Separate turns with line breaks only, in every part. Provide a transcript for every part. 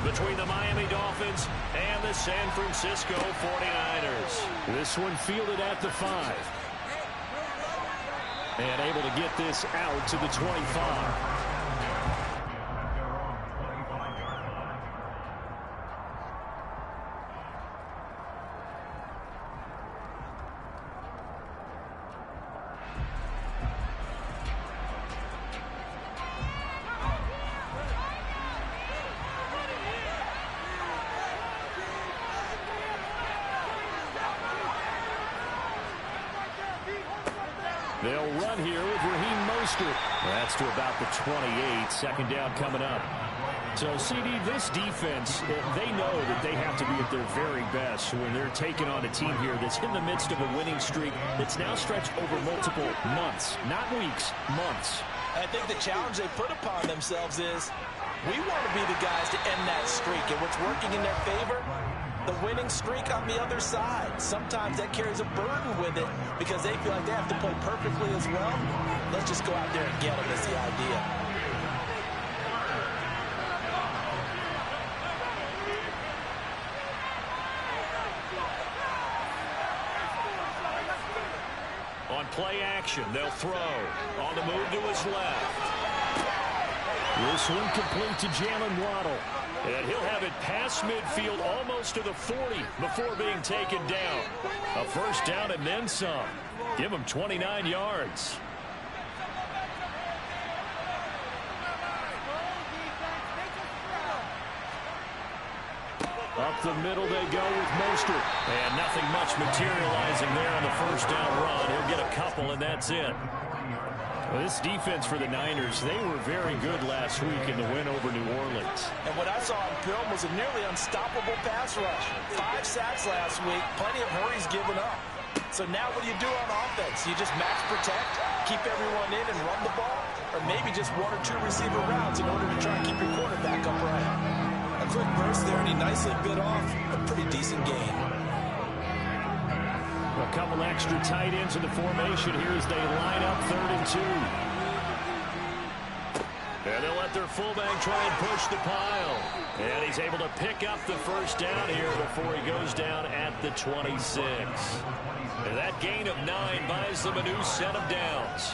between the Miami Dolphins and the San Francisco 49ers. This one fielded at the 5. And able to get this out to the 25. They'll run here with Raheem Mostert. That's to about the 28. Second down coming up. So, CD, this defense, they know that they have to be at their very best when they're taking on a team here that's in the midst of a winning streak that's now stretched over multiple months, not weeks, months.
I think the challenge they put upon themselves is we want to be the guys to end that streak, and what's working in their favor? The winning streak on the other side. Sometimes that carries a burden with it because they feel like they have to play perfectly as well. Let's just go out there and get them is the idea.
On play action, they'll throw. On the move to his left. This one complete to Jalen Waddle. And he'll have it past midfield almost to the 40 before being taken down. A first down and then some. Give him 29 yards. Up the middle they go with Mostert. And nothing much materializing there on the first down run. He'll get a couple, and that's it. Well, this defense for the Niners, they were very good last week in the win over New Orleans.
And what I saw on film was a nearly unstoppable pass rush. 5 sacks last week, plenty of hurries given up. So now what do you do on offense? You just max protect, keep everyone in and run the ball? Or maybe just 1 or 2 receiver routes in order to try and keep your quarterback upright? A quick burst there, and he nicely bit off a pretty decent gain.
A couple extra tight ends in the formation here as they line up 3rd and 2. And they'll let their fullback try and push the pile. And he's able to pick up the first down here before he goes down at the 26. And that gain of 9 buys them a new set of downs.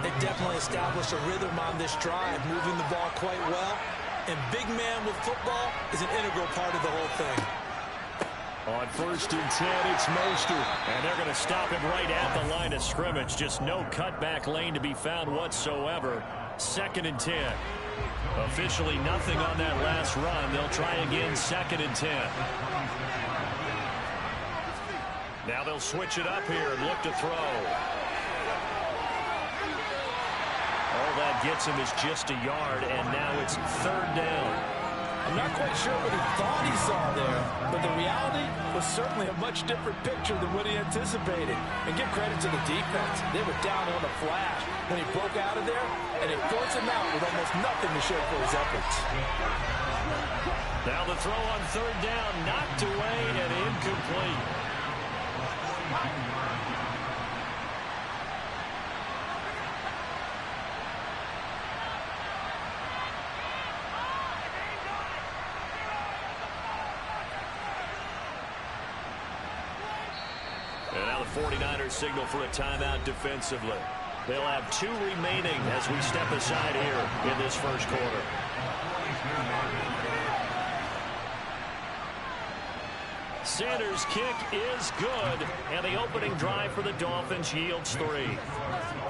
They definitely established a rhythm on this drive, moving the ball quite well. And big man with football is an integral part of the whole thing.
On 1st and 10, it's Mostert. And they're going to stop him right at the line of scrimmage. Just no cutback lane to be found whatsoever. 2nd and 10. Officially nothing on that last run. They'll try again 2nd and 10. Now they'll switch it up here and look to throw. All that gets him is just a yard, and now it's 3rd down.
I'm not quite sure what he thought he saw there, but the reality was certainly a much different picture than what he anticipated. And give credit to the defense. They were down on the flash when he broke out of there, and they forced him out with almost nothing to show for his efforts.
Now the throw on 3rd down, knocked away and incomplete. And now the 49ers signal for a timeout defensively. They'll have 2 remaining as we step aside here in this first quarter. Sanders' kick is good, and the opening drive for the Dolphins yields 3.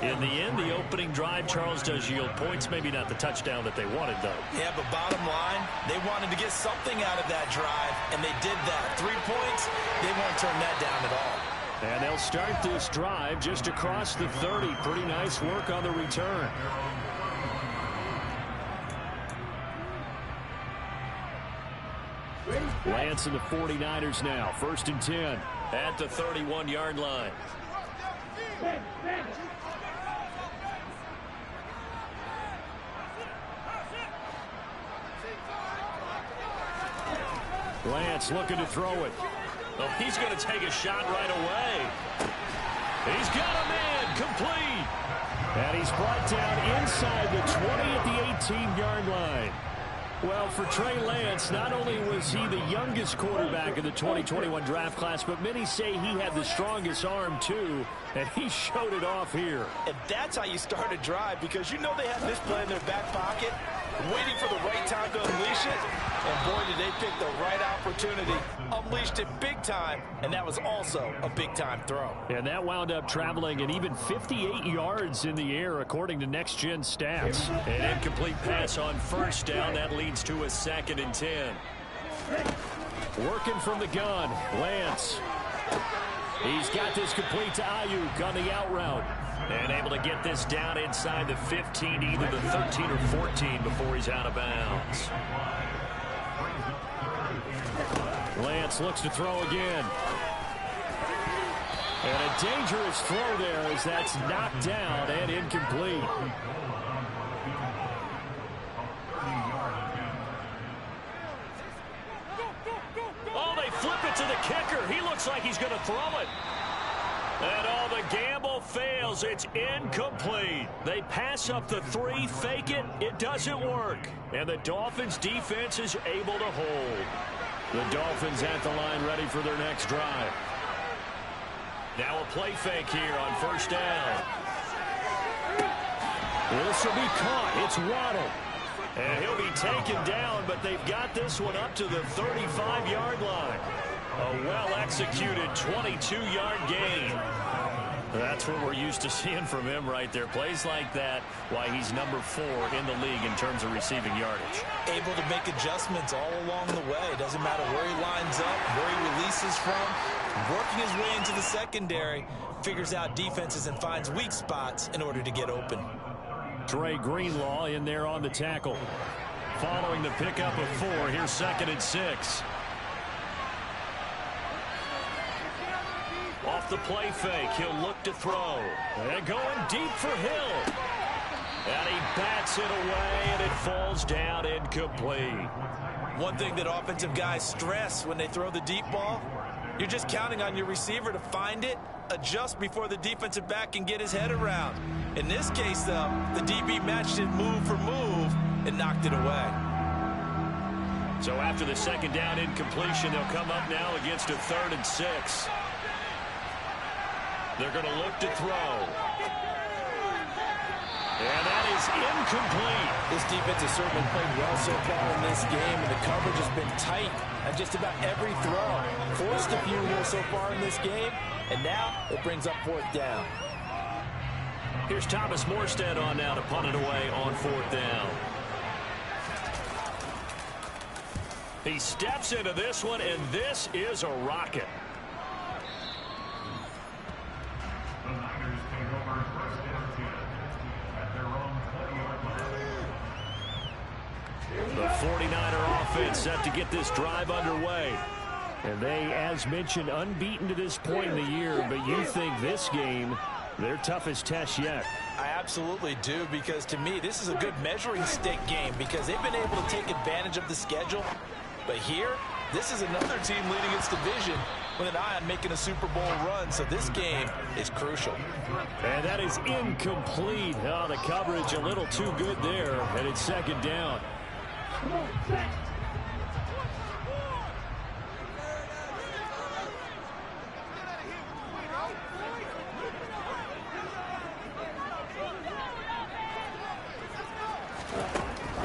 In the end, the opening drive, Charles, does yield points. Maybe not the touchdown that they wanted, though.
Yeah, but bottom line, they wanted to get something out of that drive, and they did that. 3 points, they won't turn that down at all.
And they'll start this drive just across the 30. Pretty nice work on the return. Lance and the 49ers now. 1st and 10 at the 31-yard line. Lance looking to throw it. Oh, he's going to take a shot right away. He's got a man complete. And he's brought down inside the 20 at the 18-yard line. Well, for Trey Lance, not only was he the youngest quarterback in the 2021 draft class, but many say he had the strongest arm, too, and he showed it off here.
And that's how you start a drive, because you know they have this play in their back pocket, waiting for the right time to unleash it. And boy, did they pick the right opportunity. Unleashed it big time, and that was also a big-time throw.
And that wound up traveling an even 58 yards in the air, according to Next Gen Stats.
An incomplete pass on first down. That leads to a 2nd and 10.
Working from the gun, Lance. He's got this complete to Ayuk on the out route. And able to get this down inside the 15, either the 13 or 14 before he's out of bounds. Lance looks to throw again. And a dangerous throw there as that's knocked down and incomplete. Oh, they flip it to the kicker. He looks like he's going to throw it. And all the gamble fails. It's incomplete. They pass up the 3, fake it. It doesn't work. And the Dolphins defense is able to hold. The Dolphins at the line ready for their next drive. Now a play fake here on first down. This will be caught. It's Waddle. And he'll be taken down, but they've got this one up to the 35-yard line. A well-executed 22-yard gain. That's what we're used to seeing from him right there. Plays like that, why he's number 4 in the league in terms of receiving yardage.
Able to make adjustments all along the way. Doesn't matter where he lines up, where he releases from. Working his way into the secondary, figures out defenses and finds weak spots in order to get open.
Dre Greenlaw in there on the tackle. Following the pickup of 4, here's 2nd and 6. Off the play fake, he'll look to throw. And going deep for Hill. And he bats it away, and it falls down incomplete.
One thing that offensive guys stress when they throw the deep ball, you're just counting on your receiver to find it, adjust before the defensive back can get his head around. In this case, though, the DB matched it move for move and knocked it away.
So after the 2nd down incompletion, they'll come up now against a 3rd and 6. They're going to look to throw. And that is incomplete.
This defense has certainly played well so far in this game, and the coverage has been tight on just about every throw. Forced a few here so far in this game, and now it brings up 4th down.
Here's Thomas Morstead on now to punt it away on 4th down. He steps into this one, and this is a rocket. The 49er offense set to get this drive underway. And they, as mentioned, unbeaten to this point in the year, but you think this game, their toughest test yet.
I absolutely do, because to me, this is a good measuring stick game because they've been able to take advantage of the schedule. But here, this is another team leading its division with an eye on making a Super Bowl run, so this game is crucial.
And that is incomplete. Oh, the coverage a little too good there, and it's 2nd down.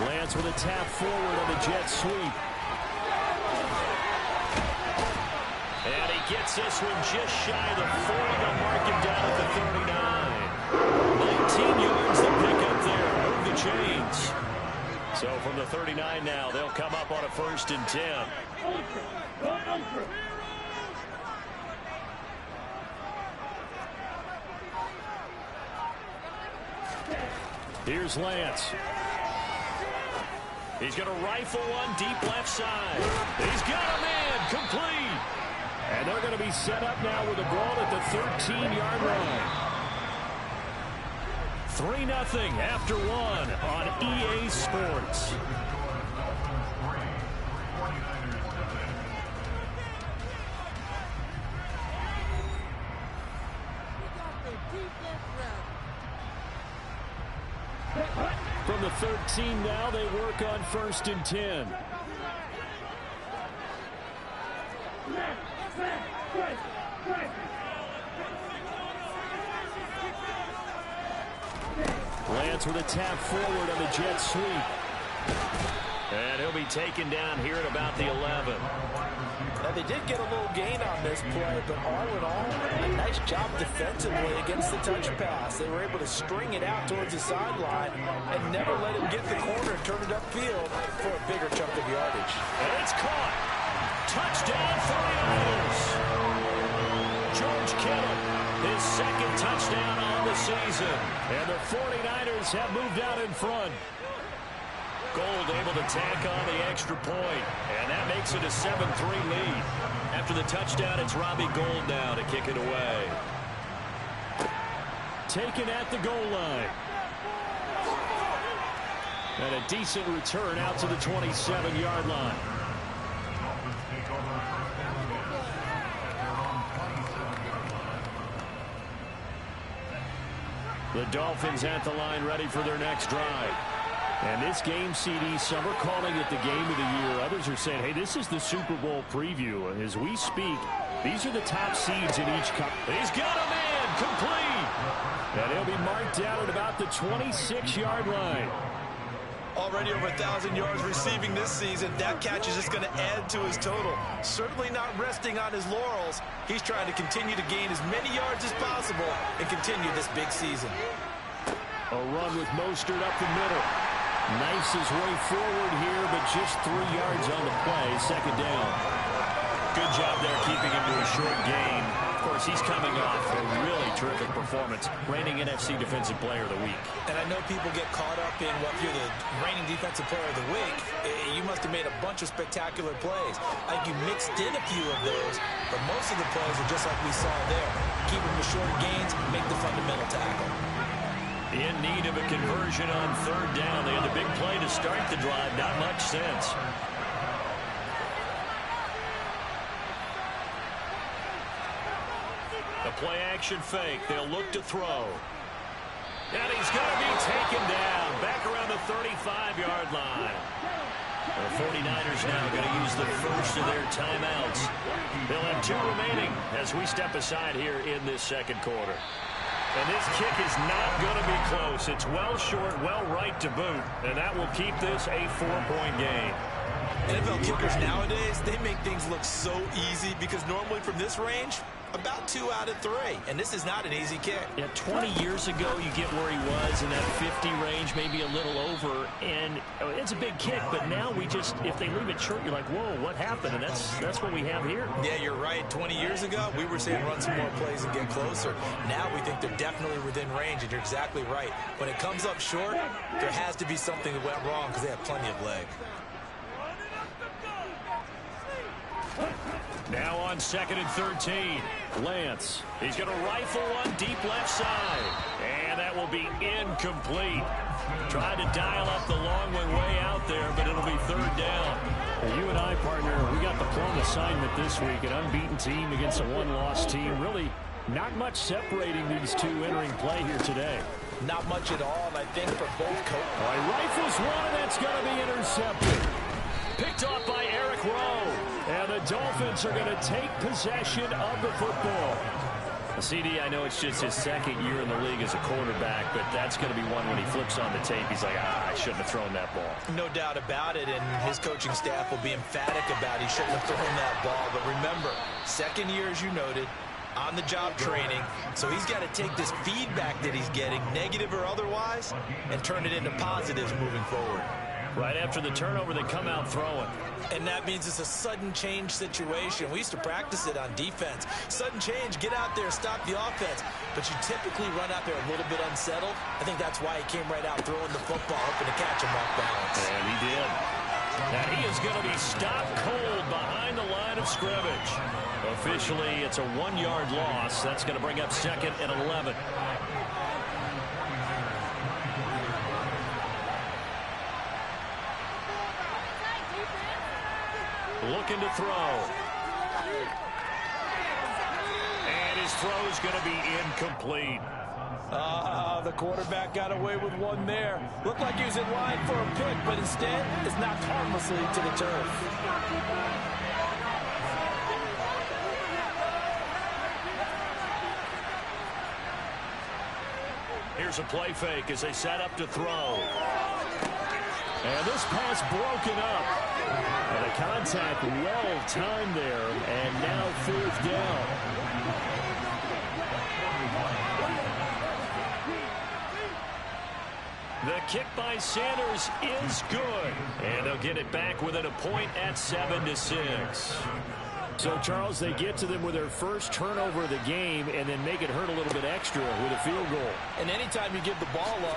Lance with a tap forward on the jet sweep. And he gets this one just shy of the 40. They'll mark him down at the 39. 19 yards to pick up there. Move the chains. So from the 39 now, they'll come up on a 1st and 10. Here's Lance. He's going to rifle one deep left side. He's got a man complete. And they're going to be set up now with the ball at the 13-yard line. 3-0 after 1 on EA Sports. From the 13 now. They work on 1st and 10. Lance with a tap forward on the jet sweep.
And he'll be taken down here at about the 11.
Now, they did get a little gain on this play, but all in all, a nice job defensively against the touch pass. They were able to string it out towards the sideline and never let him get the corner and turn it upfield for a bigger chunk of yardage.
And it's caught. Touchdown 49ers. George Kittle, his second touchdown on the season.
And the 49ers have moved out in front.
Gold able to tack on the extra point, and that makes it a 7-3 lead. After the touchdown, it's Robbie Gould now to kick it away.
Taken at the goal line. And a decent return out to the 27-yard line. The Dolphins at the line ready for their next drive. And this game, CD, some are calling it the game of the year. Others are saying, hey, this is the Super Bowl preview. And as we speak, these are the top seeds in each cup.
He's got a man complete.
And he'll be marked down at about the 26-yard line.
Already over 1,000 yards receiving this season. That catch is just going to add to his total. Certainly not resting on his laurels. He's trying to continue to gain as many yards as possible and continue this big season.
A run with Mostert up the middle. Knifes his way forward here, but just 3 yards on the play. Second down.
Good job there keeping him to a short gain. Of course, he's coming off a really terrific performance. Reigning NFC Defensive Player of the Week.
And I know people get caught up in, well, if you're the reigning Defensive Player of the Week, you must have made a bunch of spectacular plays. Like you mixed in a few of those, but most of the plays are just like we saw there. Keep them to short gains, make the fundamental tackle.
In need of a conversion on 3rd down. They had the big play to start the drive. Not much sense. The play-action fake. They'll look to throw. And he's going to be taken down. Back around the 35-yard line. The 49ers now going to use the first of their timeouts. They'll have 2 remaining as we step aside here in this second quarter. And this kick is not going to be close. It's well short, well right to boot. And that will keep this a 4-point game.
NFL kickers nowadays, they make things look so easy because normally from this range, about 2 out of 3. And this is not an easy kick.
Yeah, 20 years ago, you get where he was in that 50 range, maybe a little over. And it's a big kick, but now we just, if they leave it short, you're like, whoa, what happened? And that's what we have here.
Yeah, you're right. 20 years ago, we were saying run some more plays and get closer. Now we think they're definitely within range, and you're exactly right. When it comes up short, there has to be something that went wrong because they have plenty of leg.
Now on 2nd and 13.
Lance.
He's going to rifle one deep left side. And that will be incomplete. Tried to dial up the long one way out there, but it'll be 3rd down.
Well, you and I, partner, we got the plum assignment this week. An unbeaten team against a one-loss team. Really not much separating these two entering play here today.
Not much at all, and I think for both coaches.
Well, he rifles one, and that's going to be intercepted.
Picked off by Eric Rowe.
And the Dolphins are going to take possession of the football.
CD, I know it's just his 2nd year in the league as a quarterback, but that's going to be one when he flips on the tape. He's like, I shouldn't have thrown that ball.
No doubt about it, and his coaching staff will be emphatic about he shouldn't have thrown that ball. But remember, 2nd year, as you noted, on-the-job training, so he's got to take this feedback that he's getting, negative or otherwise, and turn it into positives moving forward.
Right after the turnover, they come out throwing.
And that means it's a sudden change situation. We used to practice it on defense. Sudden change, get out there, stop the offense. But you typically run out there a little bit unsettled. I think that's why he came right out throwing the football, hoping to catch him off balance.
And he did. And he is going to be stopped cold behind the line of scrimmage. Officially, it's a 1-yard loss. That's going to bring up 2nd and 11. Looking to throw. And his throw is going to be incomplete.
The quarterback got away with one there. Looked like he was in line for a pick, but instead is knocked harmlessly to the turf.
Here's a play fake as they set up to throw.
And this pass broken up. And a contact well timed there. And now 4th down.
The kick by Sanders is good. And they'll get it back within a point at 7-6.
So, Charles, they get to them with their first turnover of the game and then make it hurt a little bit extra with a field goal.
And anytime you give the ball up,